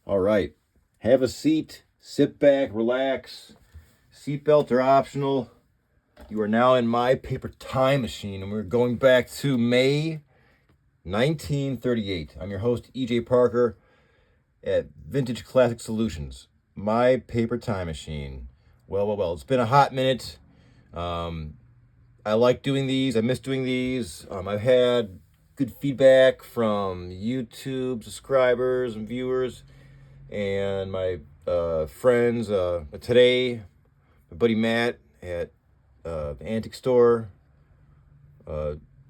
All right. Have a seat, sit back, relax. Seatbelts are optional. You are now in my paper time machine, and we're going back to May 1938. I'm your host, EJ Parker, at Vintage Classic Solutions. My paper time machine. Well. It's been a hot minute. I like doing these. I miss doing these. I've had good feedback from YouTube subscribers and viewers and my friends. Today, my buddy Matt at the antique store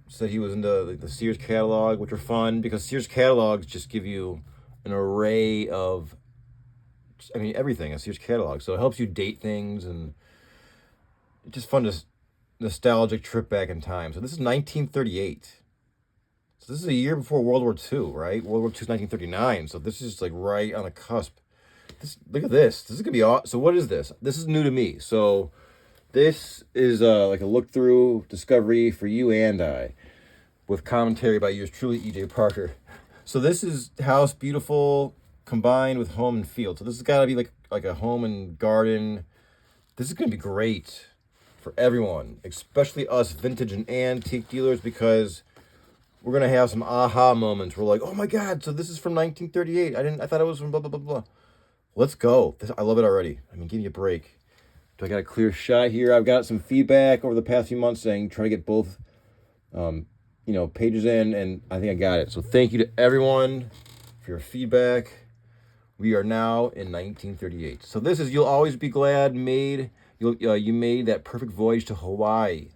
said he was into the Sears catalog, which are fun because Sears catalogs just give you an array of, everything, a Sears catalog. So it helps you date things, and it's just fun to nostalgic trip back in time. So this is 1938. So this is a year before World War II, right? World War II is 1939. So this is like right on the cusp. Look at this. This is gonna be awesome. So what is this? This is new to me. So this is like a look through discovery for you and I, with commentary by yours truly, EJ Parker. So this is House Beautiful combined with Home and Field. So this has got to be like a home and garden. This is gonna be great for everyone, especially us vintage and antique dealers, because we're gonna have some aha moments. We're like, oh my god, so this is from 1938. I thought it was from blah blah blah blah. Let's go. I love it already. Give me a break. Do I got a clear shot here? I've got some feedback over the past few months saying try to get both pages in, and I think I got it. So thank you to everyone for your feedback. We are now in 1938. So this is You'll Always Be Glad you made that perfect voyage to Hawaii.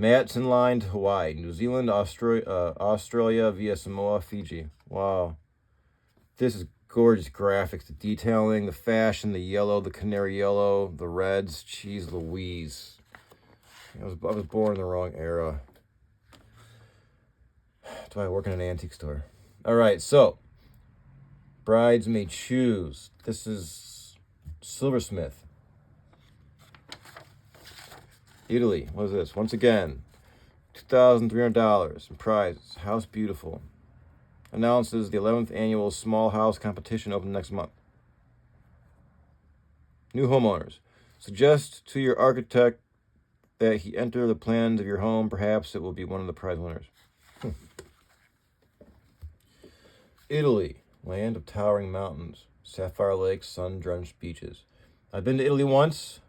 Matt's in line to Hawaii, New Zealand, Australia via Samoa, Fiji. Wow. This is gorgeous graphics, the detailing, the fashion, the yellow, the canary yellow, the reds. Jeez Louise. I was born in the wrong era. Do I work in an antique store? All right, so bridesmaid shoes. This is Silversmith, Italy. What is this? Once again, $2,300 in prizes. House Beautiful announces the 11th annual small house competition open next month. New homeowners. Suggest to your architect that he enter the plans of your home. Perhaps it will be one of the prize winners. Italy, land of towering mountains, sapphire lakes, sun-drenched beaches. I've been to Italy once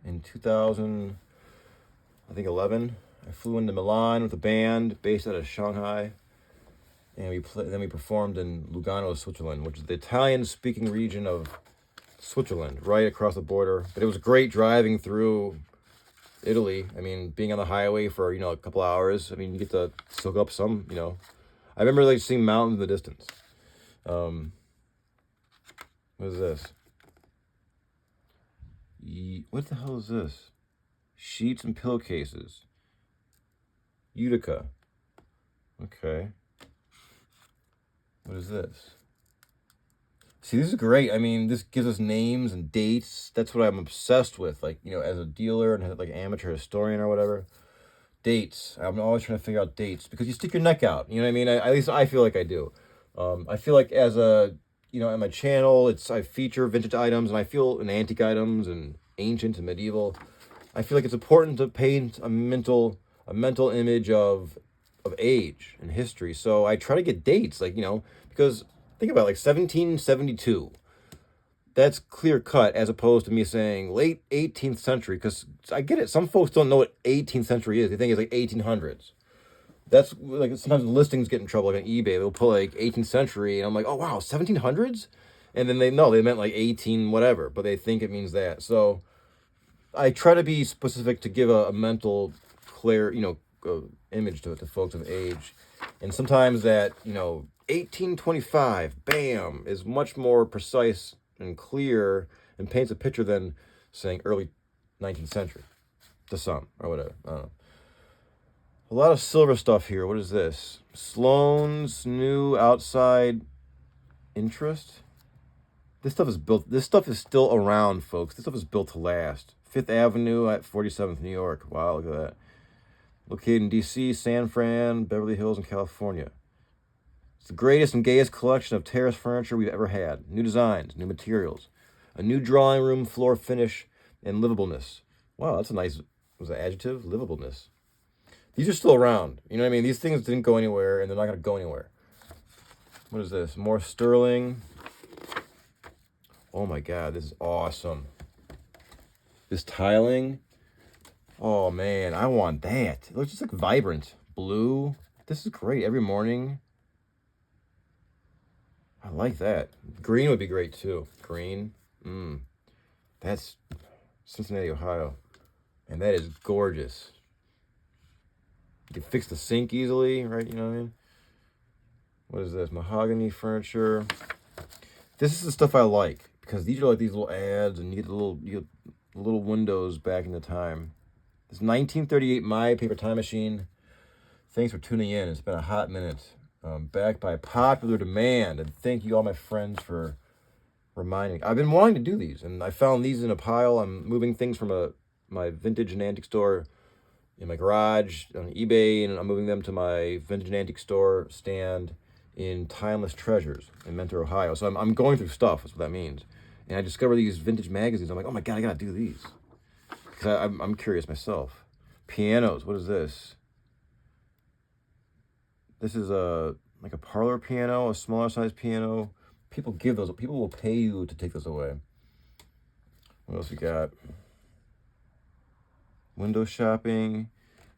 in 2011. I flew into Milan with a band based out of Shanghai, and we performed in Lugano, Switzerland, which is the Italian-speaking region of Switzerland, right across the border. But it was great driving through Italy. Being on the highway for a couple hours. You get to soak up some. I remember seeing mountains in the distance. What is this? What the hell is this? Sheets and pillowcases. Utica. Okay. What is this? See, this is great. This gives us names and dates. That's what I'm obsessed with. As a dealer and amateur historian or whatever. Dates. I'm always trying to figure out dates because you stick your neck out. You know what I mean? At least I feel like I do. I feel like as a, on my channel, I feature vintage items, and I feel in antique items and ancient and medieval. I feel like it's important to paint a mental image of age and history. So I try to get dates, because think about 1772. That's clear cut, as opposed to me saying late 18th century, because I get it. Some folks don't know what 18th century is. They think it's 1800s. That's sometimes the listings get in trouble on eBay. They'll put 18th century, and I'm like, oh wow, 1700s, and then they meant 18 whatever, but they think it means that. So I try to be specific to give a mental clear image to folks of age, and sometimes that 1825, bam, is much more precise and clear and paints a picture than saying early 19th century to some or whatever. I don't know. A lot of silver stuff here. What is this? Sloan's new outside interest. This stuff is still around, folks. This stuff is built to last. 5th Avenue at 47th New York. Wow, look at that. Located in DC, San Fran, Beverly Hills, and California. It's the greatest and gayest collection of terrace furniture we've ever had. New designs, new materials, a new drawing room floor finish, and livableness. Wow, that's a nice, was that adjective? Livableness. These are still around. You know what I mean? These things didn't go anywhere, and they're not going to go anywhere. What is this? More sterling. Oh my God, this is awesome. This tiling. Oh man, I want that. It looks just like vibrant blue. This is great. Every morning. I like that. Green would be great too. Green. That's Cincinnati, Ohio. And that is gorgeous. You can fix the sink easily, right? You know what I mean? What is this? Mahogany furniture. This is the stuff I like because these are like these little ads, and you get the little windows back in the time. This 1938 My Paper Time Machine. Thanks for tuning in. It's been a hot minute. Backed by popular demand, and thank you all my friends for reminding. I've been wanting to do these, and I found these in a pile. I'm moving things from my vintage and antique store in my garage on eBay, and I'm moving them to my vintage and antique store stand in Timeless Treasures in Mentor, Ohio. So I'm going through stuff. That's what that means. And I discover these vintage magazines. I'm like, oh my God, I gotta do these because I'm curious myself. Pianos. What is this? This is like a parlor piano, a smaller size piano. People give those. People will pay you to take those away. What else we got? Window shopping.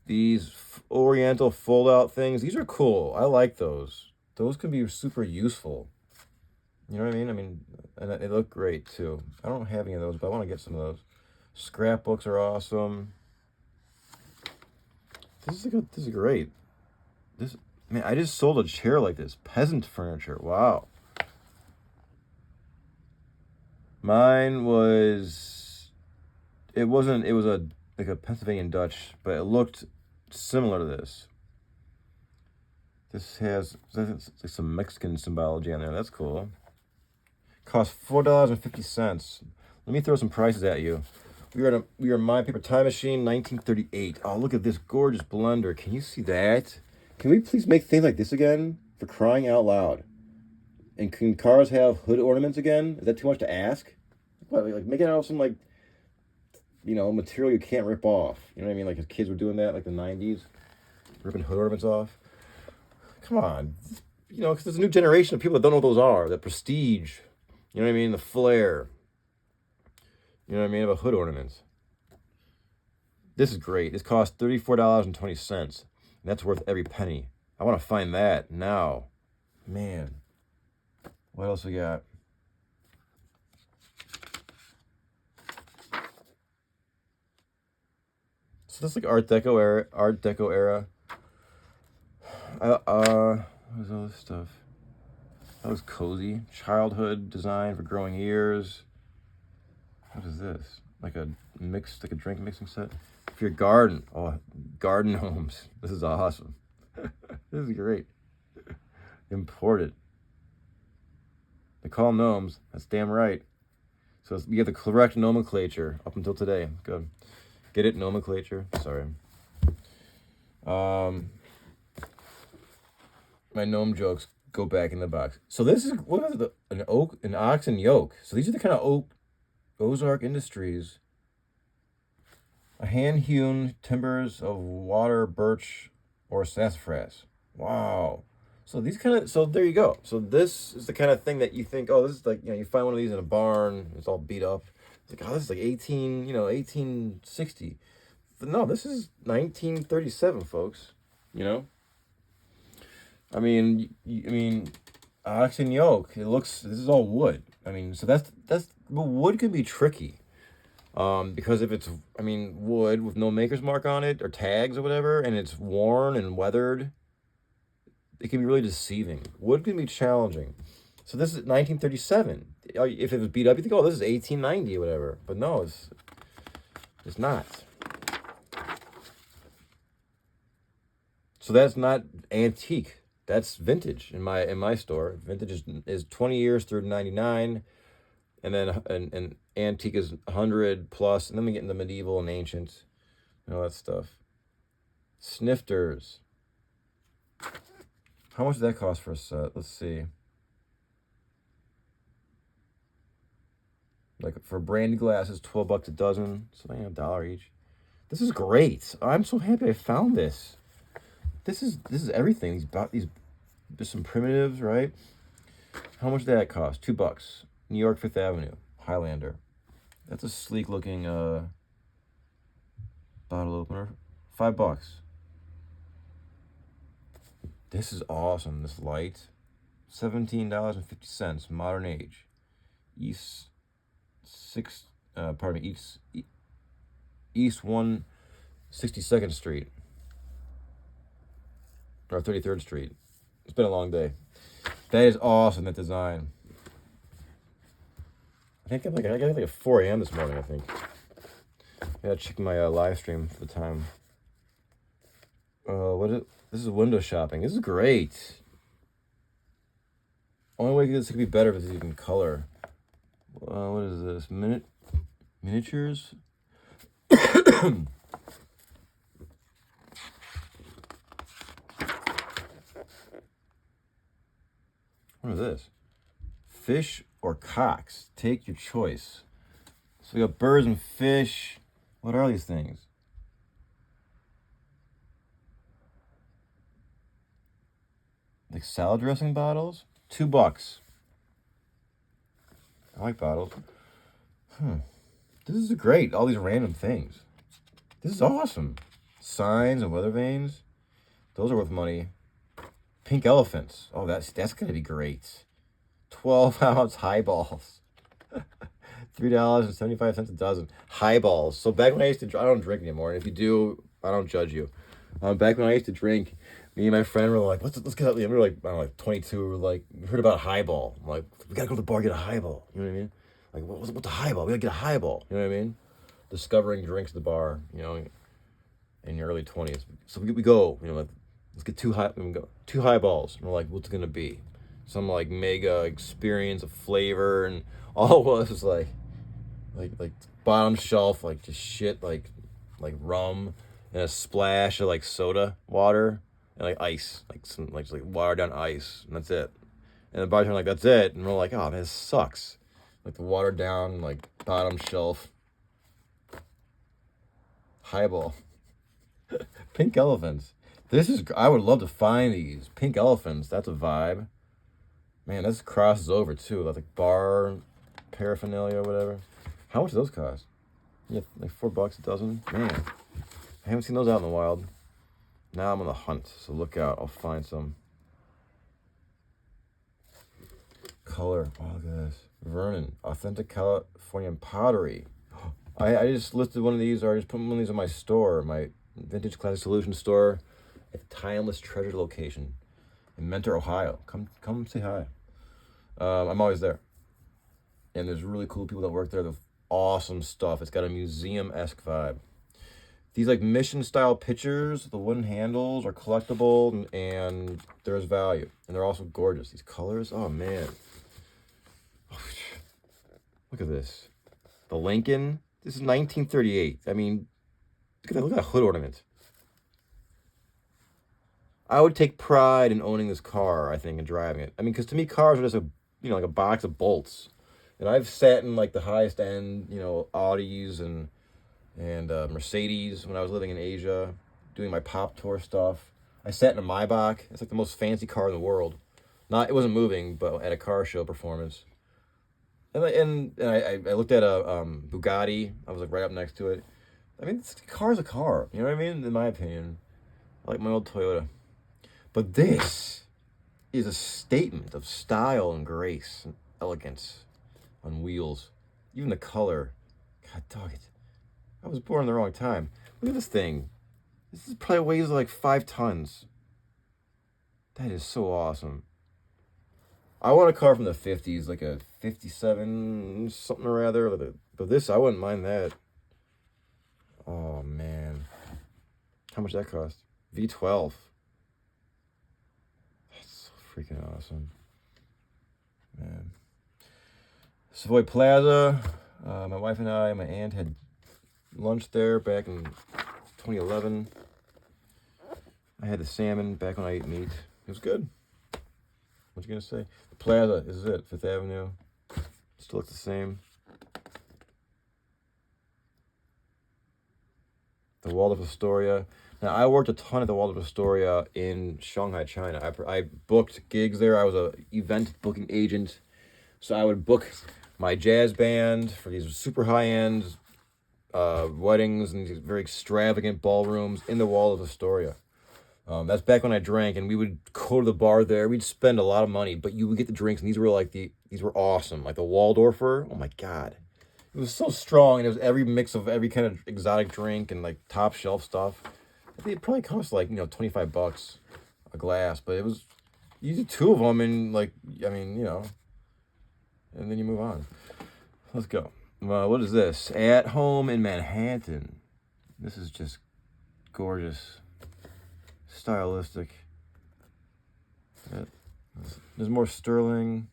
These Oriental fold-out things. These are cool. I like those. Those can be super useful. You know what I mean? And they look great too. I don't have any of those, but I want to get some of those. Scrapbooks are awesome. This is great. Man, I just sold a chair like this. Peasant furniture. Wow. Mine was, it was like a Pennsylvania Dutch, but it looked similar to this. This has like some Mexican symbology on there. That's cool. Cost $4.50. Let me throw some prices at you. We are My Paper Time Machine, 1938. Oh, look at this gorgeous blender. Can you see that? Can we please make things like this again? For crying out loud. And can cars have hood ornaments again? Is that too much to ask? What, like make it out of some, like, you know, material you can't rip off. You know what I mean? Like as kids were doing that, like the 90s. Ripping hood ornaments off. Come on. You know, because there's a new generation of people that don't know what those are. The prestige. You know what I mean? The flair. You know what I mean? About hood ornaments. This is great. This costs $34.20. That's worth every penny. I want to find that now. Man. What else we got? So this is like Art Deco era. What was all this stuff? That was cozy. Childhood design for growing ears. What is this? Like a drink mixing set? For your garden. Oh, garden gnomes. This is awesome. This is great. Imported. They call them gnomes. That's damn right. So you have the correct nomenclature up until today. Good. Get it? Nomenclature? Sorry. My gnome jokes go back in the box. So this is, what is it? An ox and yoke. So these are the kind of Ozark Industries. A hand-hewn timbers of water, birch, or sassafras. Wow. So there you go. So this is the kind of thing that you think, oh, this is like, you know, you find one of these in a barn, it's all beat up. It's like, oh, this is like 1860. But no, this is 1937, folks. You know? I mean, ox and yoke. This is all wood. I mean, so but wood can be tricky. Because if it's, wood with no maker's mark on it or tags or whatever, and it's worn and weathered, it can be really deceiving. Wood can be challenging. So this is 1937. If it was beat up, you think, oh, this is 1890 or whatever. But no, it's not. So that's not antique. That's vintage in my store. Vintage is 20 years through 99. And then an antique is 100 plus, and then we get into medieval and ancient and all that stuff. Snifters. How much did that cost for a set? Let's see. Like for brandy glasses, $12 a dozen, so $1 each. This is great. I'm so happy I found this. This is everything. These there's some primitives, right? How much did that cost? $2. New York, Fifth Avenue, Highlander. That's a sleek looking bottle opener. $5. This is awesome. This light, $17.50. Modern age. East 162nd Street or 33rd Street. It's been a long day. That is awesome. That design. I got like a 4 a.m. this morning. I think. I gotta check my live stream for the time. This is window shopping. This is great. Only way this could be better if it's even color. What is this? Miniatures? What is this? Fish or cocks? Take your choice. So we got birds and fish. What are these things? Like salad dressing bottles? $2. I like bottles. This is great. All these random things. This is awesome. Signs and weather vanes. Those are worth money. Pink elephants. Oh, that's gonna be great. 12-ounce highballs. $3.75 a dozen. Highballs. So back when I used to, I don't drink anymore. And if you do, I don't judge you. Back when I used to drink, me and my friend were like, let's get out. We were like, I don't know, like 22. We were like, we heard about a highball. I'm like, we gotta go to the bar and get a highball. You know what I mean? Like, what's the highball? We gotta get a highball. You know what I mean? Discovering drinks at the bar, you know, in your early 20s. So we go, you know, like, let's get two highballs. And we're like, what's it gonna be? Some like mega experience of flavor, and all it was like bottom shelf, like just shit, like rum and a splash of like soda water and like ice, like some like watered down ice, and that's it. And the bartender like, that's it, and we're like, oh man, this sucks. Like the watered down, like bottom shelf highball. Pink elephants. I would love to find these pink elephants. That's a vibe. Man, this crosses over too. That's like bar paraphernalia or whatever. How much do those cost? Yeah, like $4 a dozen. Man, I haven't seen those out in the wild. Now I'm on the hunt, so look out. I'll find some. Color. Oh, look at this. Vernon, authentic California pottery. I just listed one of these, or I just put one of these in my store, my Vintage Classic Solution store at the Timeless Treasure location in Mentor, Ohio. Come say hi. I'm always there. And there's really cool people that work there. They're awesome stuff. It's got a museum-esque vibe. These like mission-style pitchers, the wooden handles are collectible, and there's value. And they're also gorgeous. These colors, oh man. Look at this. The Lincoln. This is 1938. I mean, look at that hood ornament. I would take pride in owning this car, I think, and driving it. I mean, because to me, cars are just like a box of bolts. And I've sat in like the highest end, Audis and Mercedes when I was living in Asia, doing my pop tour stuff. I sat in a Maybach. It's like the most fancy car in the world. It wasn't moving, but at a car show performance. And I looked at a Bugatti. I was like right up next to it. I mean, this car's a car. You know what I mean? In my opinion, I like my old Toyota. But this is a statement of style and grace and elegance on wheels. Even the color. God dog it. I was born in the wrong time. Look at this thing. This probably weighs like 5 tons. That is so awesome. I want a car from the 50s, like a 57 something or rather. But this, I wouldn't mind that. Oh, man. How much that cost? V12. That's so freaking awesome. Man. Savoy Plaza. My wife and my aunt had lunch there back in 2011. I had the salmon back when I ate meat. It was good. What you gonna say? The Plaza, this is it. Fifth Avenue. Still looks the same. The Waldorf Astoria. Now, I worked a ton at the Waldorf Astoria in Shanghai, China. I booked gigs there. I was a event booking agent. So I would book my jazz band for these super high-end weddings and these very extravagant ballrooms in the Waldorf Astoria. That's back when I drank, and we would go to the bar there. We'd spend a lot of money, but you would get the drinks, and these were awesome. Like the Waldorfer, oh my God. It was so strong, and it was every mix of every kind of exotic drink and like top shelf stuff. I think it probably cost like, $25 a glass, but it was, you did two of them, and like, I mean, and then you move on. Let's go. What is this? At Home in Manhattan. This is just gorgeous. Stylistic. There's more Sterling.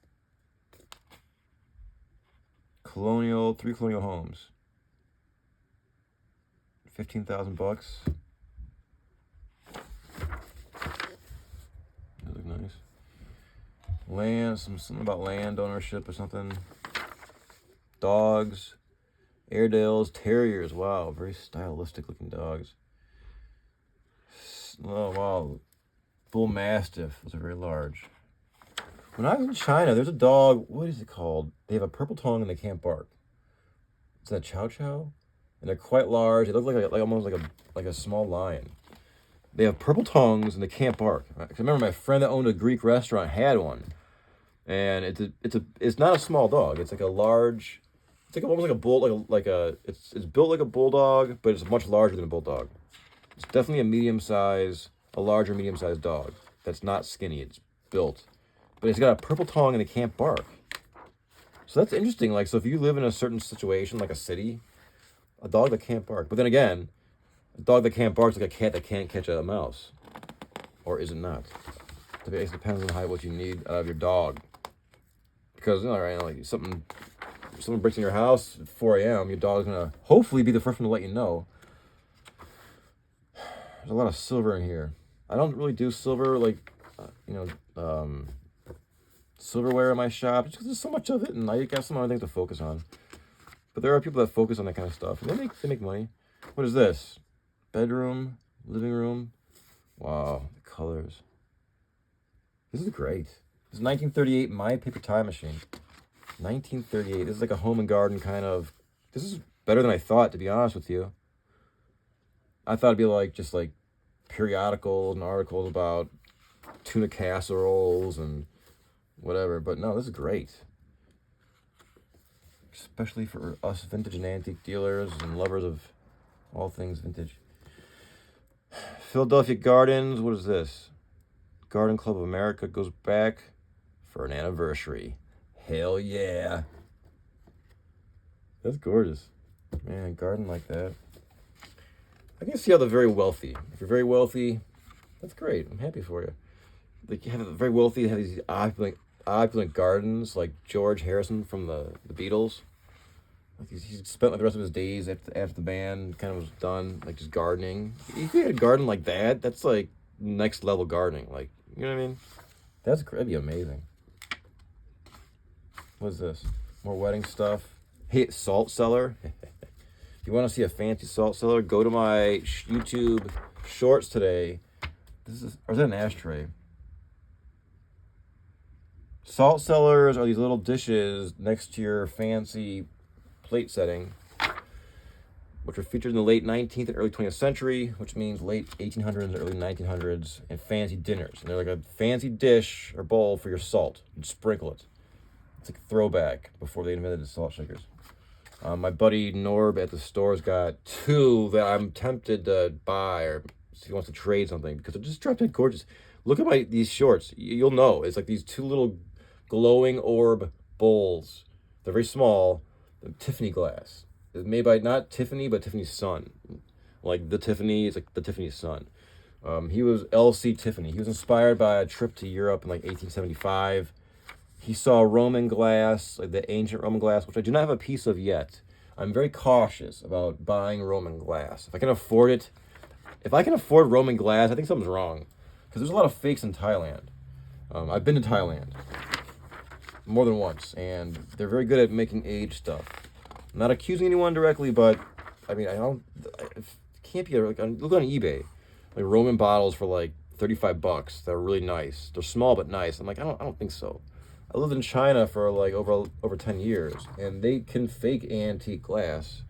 Colonial, 3 colonial homes. $15,000. They look nice. Land, something about land ownership or something. Dogs, Airedales, Terriers. Wow, very stylistic looking dogs. Oh wow, Bull Mastiff. Those are very large. When I was in China, there's a dog. What is it called? They have a purple tongue and they can't bark. Is that Chow Chow? And they're quite large. They look like almost like a small lion. They have purple tongues and they can't bark. I remember my friend that owned a Greek restaurant had one, and it's not a small dog. It's like a large. It's like almost like a bull, it's built like a bulldog, but it's much larger than a bulldog. It's definitely a larger medium-sized dog. That's not skinny. It's built. But it's got a purple tongue and it can't bark. So that's interesting. Like, so if you live in a certain situation, like a city, a dog that can't bark. But then again, a dog that can't bark is like a cat that can't catch a mouse. Or is it not? It depends on what you need out of your dog. Because, like something breaks in your house at 4 a.m., your dog's going to hopefully be the first one to let you know. There's a lot of silver in here. I don't really do silver, silverware in my shop, just because there's so much of it, and I got some other things to focus on. But there are people that focus on that kind of stuff, and they make money. What is this? Bedroom, living room. Wow, the colors. This is great. This is 1938 My Paper Time Machine. 1938. This is like a home and garden kind of. This is better than I thought, to be honest with you. I thought it'd be just periodicals and articles about tuna casseroles and whatever, but no, this is great. Especially for us vintage and antique dealers and lovers of all things vintage. Philadelphia Gardens, what is this? Garden Club of America goes back for an anniversary. Hell yeah. That's gorgeous. Man, a garden like that. I can see how they're very wealthy. If you're very wealthy, that's great. I'm happy for you. Like, you have very wealthy, have these opulent gardens, like George Harrison from the Beatles. Like he spent the rest of his days after the band kind of was done, like just gardening. If you had a garden like that, that's like next level gardening. Like, you know what I mean? That'd be amazing. What is this? More wedding stuff. Hey, salt cellar. If you want to see a fancy salt cellar, go to my YouTube shorts today. Or is that an ashtray? Salt cellars are these little dishes next to your fancy plate setting, which were featured in the late 19th and early 20th century, which means late 1800s and early 1900s, and fancy dinners. And they're like a fancy dish or bowl for your salt. You'd sprinkle it. It's like a throwback before they invented the salt shakers. My buddy Norb at the store's got two that I'm tempted to buy, or if he wants to trade something, because they're just drop dead gorgeous. Look at these shorts. You'll know. It's like these two little glowing orb bowls. They're very small. They're Tiffany glass. It's made by not Tiffany, but Tiffany's son. Like the Tiffany, it's like the Tiffany's son. He was L.C. Tiffany. He was inspired by a trip to Europe in like 1875. He saw Roman glass, like the ancient Roman glass, which I do not have a piece of yet. I'm very cautious about buying Roman glass. If I can afford Roman glass, I think something's wrong. Because there's a lot of fakes in Thailand. I've been to Thailand more than once, and they're very good at making aged stuff. I'm not accusing anyone directly, but I mean, it can't be like look on eBay, like Roman bottles for like $35. They're really nice. They're small but nice. I'm like, I don't think so. I lived in China for like over 10 years, and they can fake antique glass.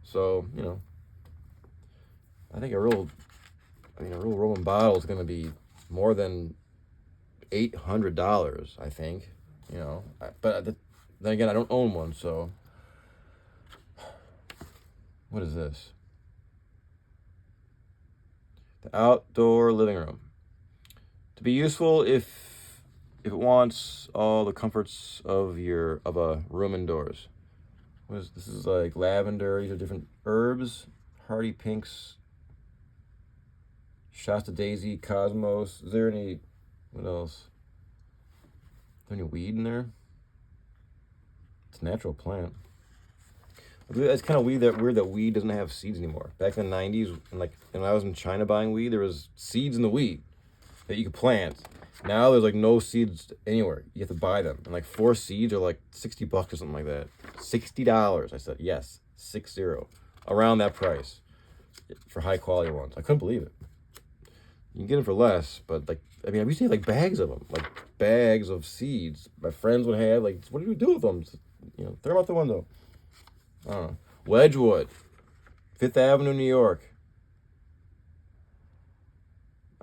So I think a real Roman bottle is going to be more than $800. I think, but then again, I don't own one. So what is this? The outdoor living room. To be useful if it wants all the comforts of a room indoors. This is like lavender. These are different herbs, hardy pinks, Shasta daisy, cosmos. Is there any? What else? Is there any weed in there? It's a natural plant. It's kind of weird that weed doesn't have seeds anymore. Back in the 90s, when I was in China buying weed, there was seeds in the weed that you could plant. Now there's like no seeds anywhere. You have to buy them. And like 4 seeds are like $60 or something like that. $60. I said, yes, 60. Around that price for high quality ones. I couldn't believe it. You can get them for less, but I used to have like bags of them, like bags of seeds. My friends would have what do you do with them? Throw them out the window. I don't know. Wedgwood, 5th Avenue, New York.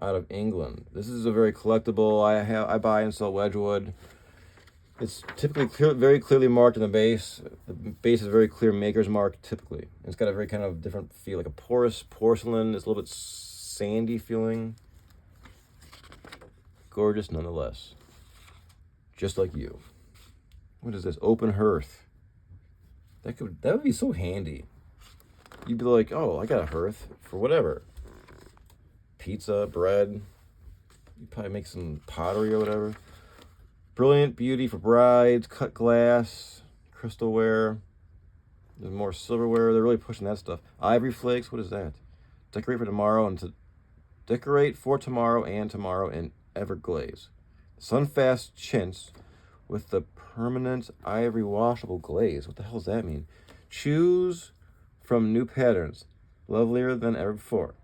Out of England. This is a very collectible. I buy and sell Wedgwood. It's typically very clearly marked on the base. The base is very clear maker's mark typically. It's got a very kind of different feel, like a porous porcelain. It's a little bit sandy feeling. Gorgeous nonetheless. Just like you. What is this? Open hearth. That would be so handy. You'd be like, oh, I got a hearth for whatever. Pizza, bread. You'd probably make some pottery or whatever. Brilliant beauty for brides, cut glass, crystalware. There's more silverware. They're really pushing that stuff. Ivory flakes, what is that? Decorate for tomorrow and in Everglaze. Sunfast chintz with the permanent ivory washable glaze. What the hell does that mean? Choose from new patterns, lovelier than ever before.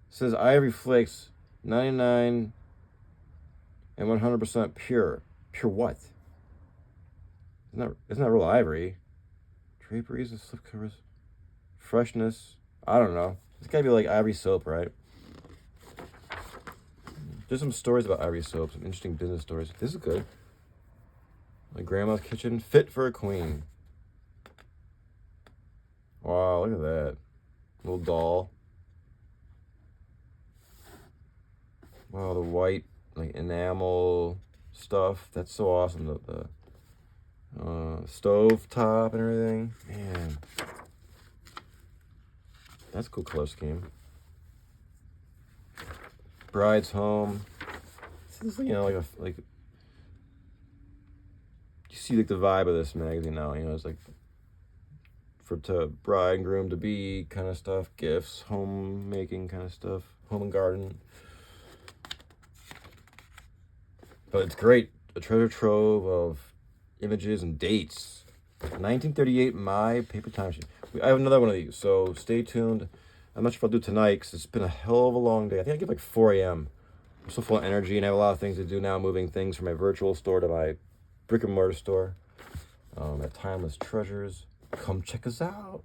It says ivory flakes, 99 and 100% pure. Pure what? Isn't that real ivory? Draperies and slip covers. Freshness. I don't know. It's gotta be like ivory soap, right? There's some stories about ivory soap, some interesting business stories. This is good. My grandma's kitchen, fit for a queen. Wow, look at that. Little doll. Wow, the white enamel stuff. That's so awesome. The stove top and everything. Man. That's a cool color scheme. Bride's home. This is like you see the vibe of this magazine now. It's like to bride and groom to be kind of stuff, gifts, homemaking kind of stuff, home and garden. But it's great. A treasure trove of images and dates. 1938 My Paper Time Machine. I have another one of these, so stay tuned. I'm not sure if I'll do tonight because it's been a hell of a long day. I think I get like 4 a.m. I'm so full of energy and I have a lot of things to do now, moving things from my virtual store to my brick and mortar store at Timeless Treasures. Come check us out.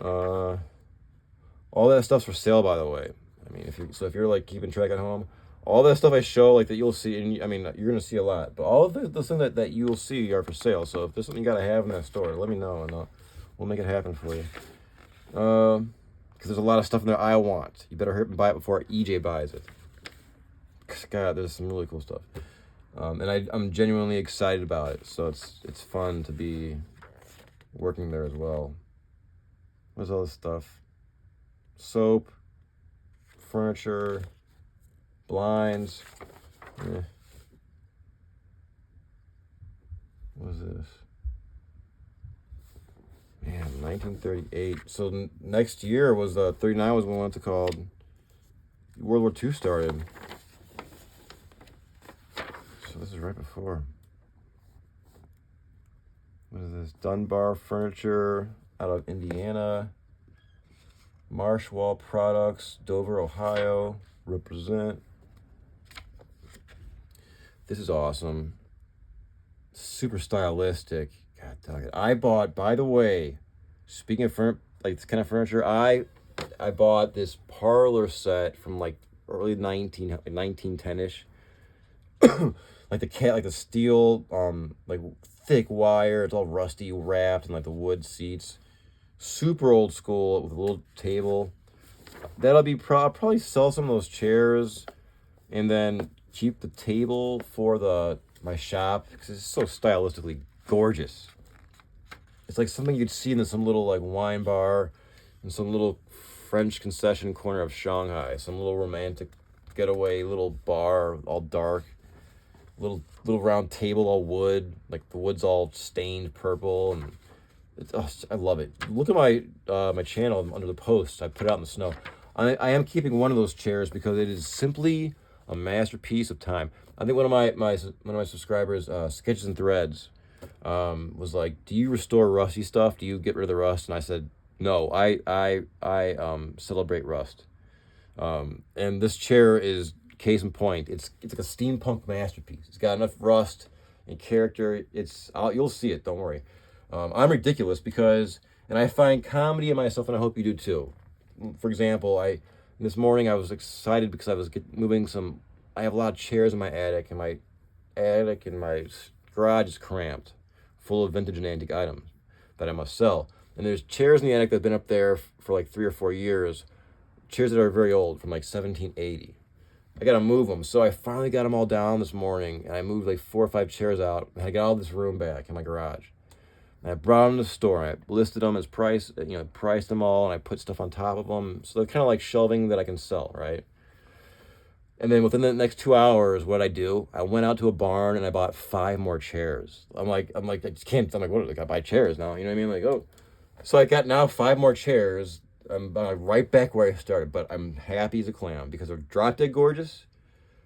All that stuff's for sale, by the way. If you're like keeping track at home, all that stuff I show that you'll see, and you're gonna see a lot. But all of the things that you'll see are for sale. So if there's something you gotta have in that store, let me know and we'll make it happen for you. Because there's a lot of stuff in there I want. You better hurry and buy it before EJ buys it. God, there's some really cool stuff. And I'm genuinely excited about it. So it's fun to be working there as well. What's all this stuff? Soap, furniture, blinds. What is this? Man, 1938. So next year was 39 was when we went to called World War II started. So this is right before. What is this? Dunbar Furniture out of Indiana. Marshwall Products, Dover, Ohio. Represent. This is awesome. Super stylistic. God dog it. I bought, by the way, speaking of like this kind of furniture, I bought this parlor set from like early 1910-ish. Like the steel, like thick wire. It's all rusty wrapped and like the wood seats. Super old school with a little table. That'll be probably sell some of those chairs, and then keep the table for my shop because it's so stylistically gorgeous. It's like something you'd see in some little like wine bar in some little French concession corner of Shanghai, some little romantic getaway little bar, all dark, little round table, all wood, like the wood's all stained purple, and I love it. Look at my my channel under the post. I put it out in the snow. I am keeping one of those chairs because it is simply a masterpiece of time. I think one of my subscribers, Sketches and Threads, was like, "Do you restore rusty stuff? Do you get rid of the rust?" And I said, "No, I celebrate rust." And this chair is case in point. It's like a steampunk masterpiece. It's got enough rust and character. You'll see it. Don't worry. I'm ridiculous because, and I find comedy in myself, and I hope you do too. For example, this morning I was excited because I was moving some. I have a lot of chairs in my attic, and my garage is cramped, full of vintage and antique items that I must sell. And there's chairs in the attic that have been up there for like 3 or 4 years, chairs that are very old, from like 1780. I gotta move them, so I finally got them all down this morning, and I moved like 4 or 5 chairs out, and I got all this room back in my garage. And I brought them to the store. I listed them as priced them all, and I put stuff on top of them. So they're kind of like shelving that I can sell, right? And then within the next 2 hours, what I do, I went out to a barn and I bought 5 more chairs. I'm like, I just can't. I'm like, what? I gotta buy chairs now. You know what I mean? Like, oh, so I got now 5 more chairs. I'm right back where I started, but I'm happy as a clam because they're drop dead gorgeous.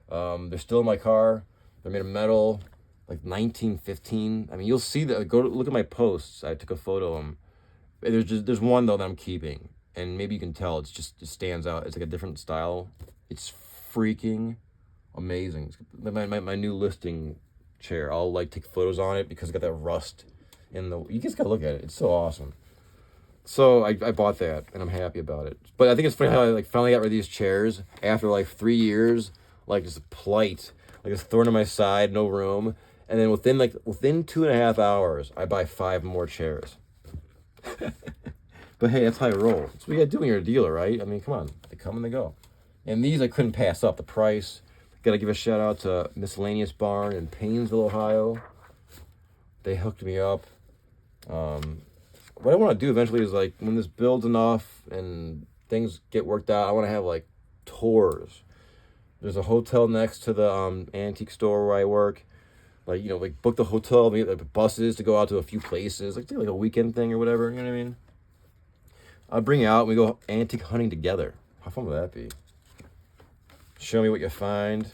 They're still in my car. They're made of metal. Like 1915. I mean, you'll see that. Go look at my posts. I took a photo of them. There's one though that I'm keeping, and maybe you can tell. It stands out. It's like a different style. It's freaking amazing. My new listing chair. I'll like take photos on it because it's got that rust in the. You just gotta look at it. It's so awesome. So I bought that, and I'm happy about it. But I think it's funny how I like finally got rid of these chairs after like 3 years, like just a plight, like a thorn in my side, no room. And then within 2.5 hours, I buy 5 more chairs. But hey, that's how I roll. That's what you gotta do when you're a dealer, right? I mean, come on, they come and they go. And these I couldn't pass up. The price. Gotta give a shout out to Miscellaneous Barn in Paynesville, Ohio. They hooked me up. What I want to do eventually is like when this builds enough and things get worked out, I want to have like tours. There's a hotel next to the antique store where I work. Like, you know, like book the hotel, maybe like buses to go out to a few places, like do like a weekend thing or whatever. You know what I mean? I'll bring you out and we go antique hunting together. How fun would that be? Show me what you find,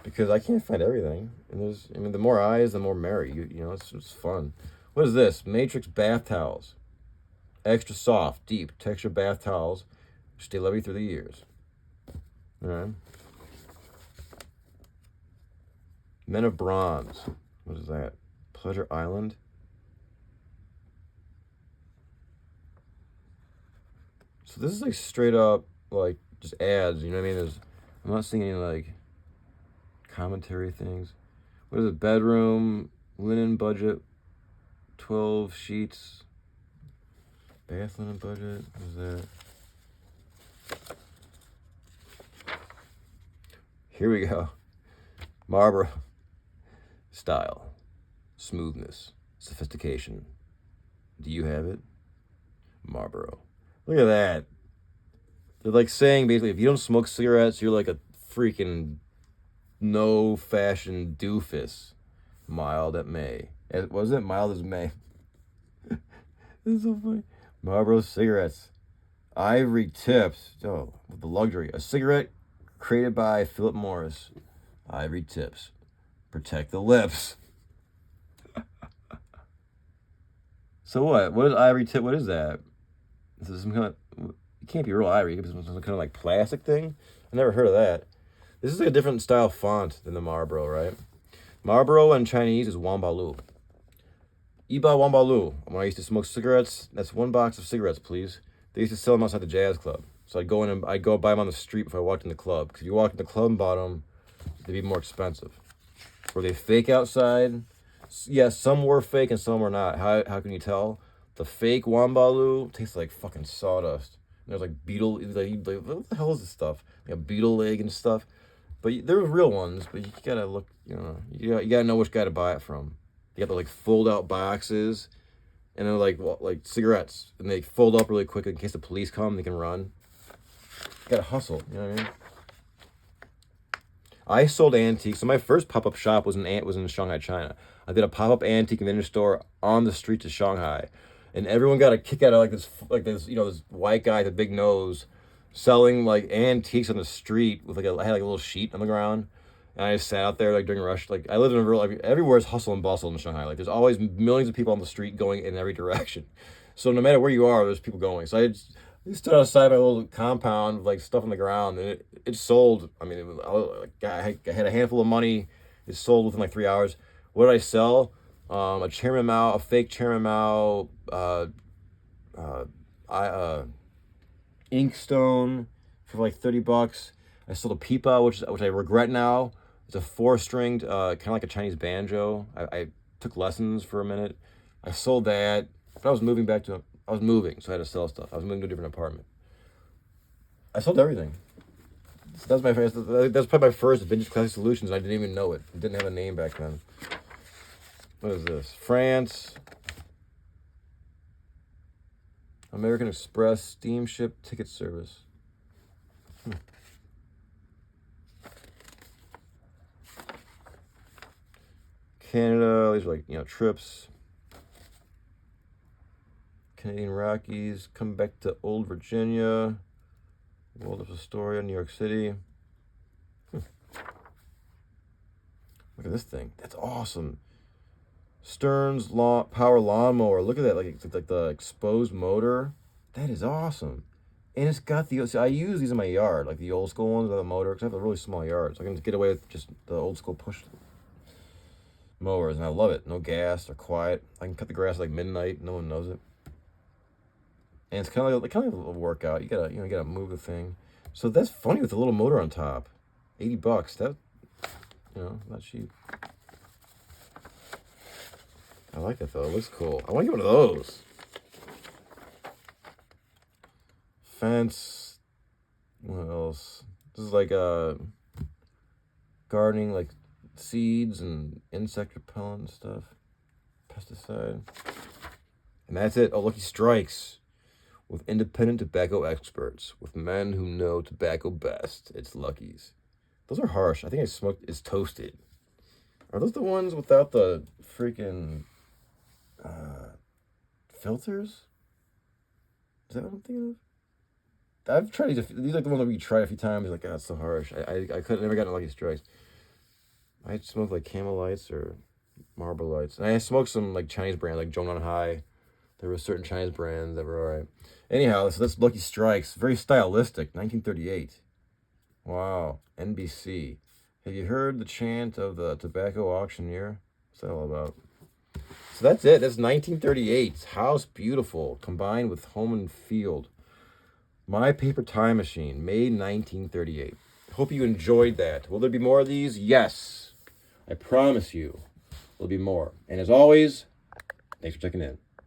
because I can't find everything. And the more eyes, the more merry. You know, it's fun. What is this? Matrix bath towels. Extra soft, deep texture bath towels. Stay lovely through the years. All right. Men of Bronze. What is that? Pleasure Island. So this is like straight up like just ads. You know what I mean? I'm not seeing any like commentary things. What is it? Bedroom, linen budget, 12 sheets. Bath linen budget. What is that? Here we go. Marlboro style, smoothness, sophistication. Do you have it? Marlboro. Look at that. They're like saying basically, if you don't smoke cigarettes, you're like a freaking no fashion doofus. Mild at May. Wasn't it mild as May? This is so funny. Marlboro cigarettes. Ivory tips. Oh, with the luxury. A cigarette created by Philip Morris. Ivory tips. Protect the lips. So what? What is ivory tip? What is that? Is this some kind of? It can't be real ivory. It's some kind of like plastic thing. I never heard of that. This is like a different style font than the Marlboro, right? Marlboro in Chinese is Wambalu. Iba Wambalu. When I used to smoke cigarettes, that's 1 box of cigarettes, please. They used to sell them outside the jazz club. So I'd go in and I'd go buy them on the street before I walked in the club. Because if you walked in the club and bought them, they'd be more expensive. Were they fake outside? Yes, some were fake and some were not. How can you tell? The fake Wambalu tastes like fucking sawdust. And there's like beetle, like, what the hell is this stuff? Like a beetle leg and stuff. But there were real ones, but you gotta look, you gotta know which guy to buy it from. You got the like fold out boxes, and they're like cigarettes, and they fold up really quick in case the police come, they can run. You gotta hustle, you know what I mean? I sold antiques. So my first pop-up shop was in Shanghai, China. I did a pop-up antique convenience store on the streets of Shanghai, and everyone got a kick out of this this white guy with a big nose selling like antiques on the street with I had like a little sheet on the ground, and I just sat out there like during rush. Like I lived in a real everywhere's hustle and bustle in Shanghai. Like there's always millions of people on the street going in every direction. So no matter where you are, there's people going. So I stood outside my little compound with like stuff on the ground, and it sold. I mean, I had a handful of money. It sold within like 3 hours. What did I sell? A Chairman Mao, a fake Chairman Mao, Inkstone for like $30. I sold a pipa, which I regret now. It's a 4-stringed, kind of like a Chinese banjo. I took lessons for a minute. I sold that, but I was moving, so I had to sell stuff. I was moving to a different apartment. I sold everything. So that's probably my first Vintage Classic Solutions. And I didn't even know it. It didn't have a name back then. What is this? France. American Express steamship ticket service. Canada. These are like trips. Canadian Rockies. Come back to Old Virginia. World of Astoria, New York City. Look at this thing. That's awesome. Stearns power lawnmower. Look at that. Like the exposed motor. That is awesome. And it's got I use these in my yard, like the old school ones with the motor, because I have a really small yard. So I can get away with just the old school push mowers, and I love it. No gas, they're quiet. I can cut the grass like midnight. No one knows it. And it's kind of like a workout. You gotta move the thing. So that's funny with the little motor on top. $80. That not cheap. I like that though. It looks cool. I want to get one of those. Fence. What else? This is like gardening, like seeds and insect repellent and stuff. Pesticide. And that's it. Oh, Lucky Strikes. With independent tobacco experts, with men who know tobacco best. It's Lucky's. Those are harsh. I think I smoked is toasted. Are those the ones without the freaking filters? Is that what I'm thinking of? I've tried these. These are like the ones that we tried a few times. Like, it's so harsh. I couldn't never gotten Lucky Strikes. I smoked like Camel Lights or Marlboro Lights. And I smoked some like Chinese brands like Zhongnan High. There were certain Chinese brands that were alright. Anyhow, so that's Lucky Strikes. Very stylistic. 1938. Wow. NBC. Have you heard the chant of the tobacco auctioneer? What's that all about? So that's it. That's 1938. House Beautiful, combined with Home and Field. My Paper Time Machine, made 1938. Hope you enjoyed that. Will there be more of these? Yes. I promise you there'll be more. And as always, thanks for checking in.